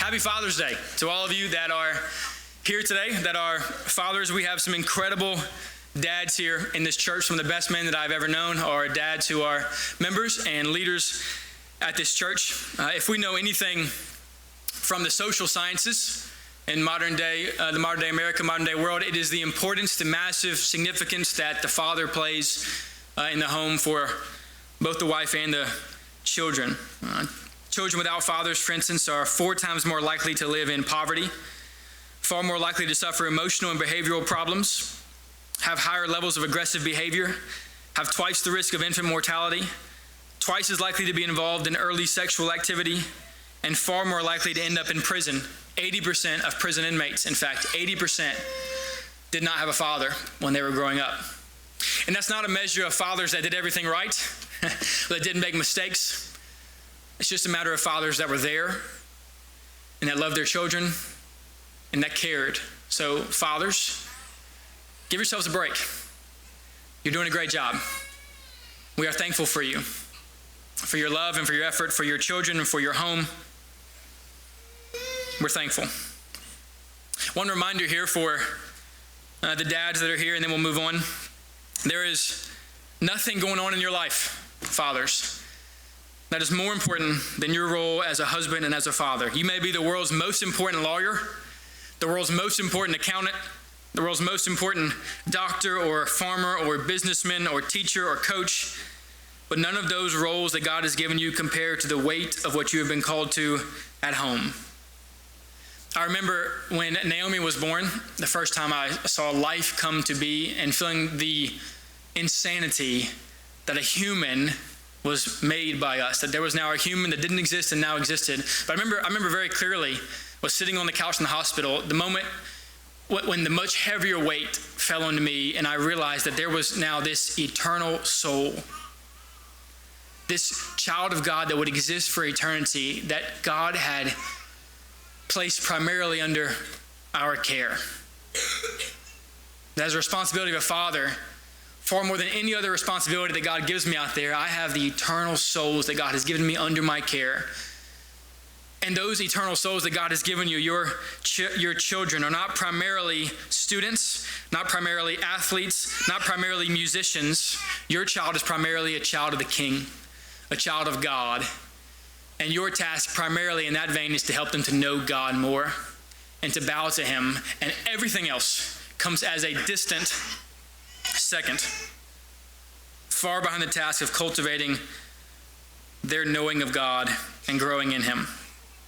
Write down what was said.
Happy Father's Day to all of you that are here today, that are fathers. We have some incredible dads here in this church. Some of the best men that I've ever known are dads who are members and leaders at this church. If we know anything from the social sciences in modern day, the modern day America, modern day world, it is the importance, the massive significance that the father plays in the home for both the wife and the children. Children without fathers, for instance, are 4 times more likely to live in poverty, far more likely to suffer emotional and behavioral problems, have higher levels of aggressive behavior, have twice the risk of infant mortality, twice as likely to be involved in early sexual activity, and far more likely to end up in prison. 80% of prison inmates, in fact, 80% did not have a father when they were growing up. And that's not a measure of fathers that did everything right, that didn't make mistakes. It's just a matter of fathers that were there and that loved their children and that cared. So fathers, give yourselves a break. You're doing a great job. We are thankful for you, for your love and for your effort, for your children and for your home. We're thankful. One reminder here for the dads that are here, and then we'll move on. There is nothing going on in your life, fathers, that is more important than your role as a husband and as a father. You may be the world's most important lawyer, the world's most important accountant, the world's most important doctor or farmer or businessman or teacher or coach, but none of those roles that God has given you compare to the weight of what you have been called to at home. I remember when Naomi was born, the first time I saw life come to be and feeling the insanity that a human was made by us, that there was now a human that didn't exist and now existed. But I remember very clearly, was sitting on the couch in the hospital, the moment when the much heavier weight fell onto me and I realized that there was now this eternal soul, this child of God that would exist for eternity, that God had placed primarily under our care. That is the responsibility of a father. Far more than any other responsibility that God gives me out there, I have the eternal souls that God has given me under my care. And those eternal souls that God has given you, your children, are not primarily students, not primarily athletes, not primarily musicians. Your child is primarily a child of the King, a child of God. And your task primarily in that vein is to help them to know God more and to bow to Him. And everything else comes as a distant second, far behind the task of cultivating their knowing of God and growing in Him.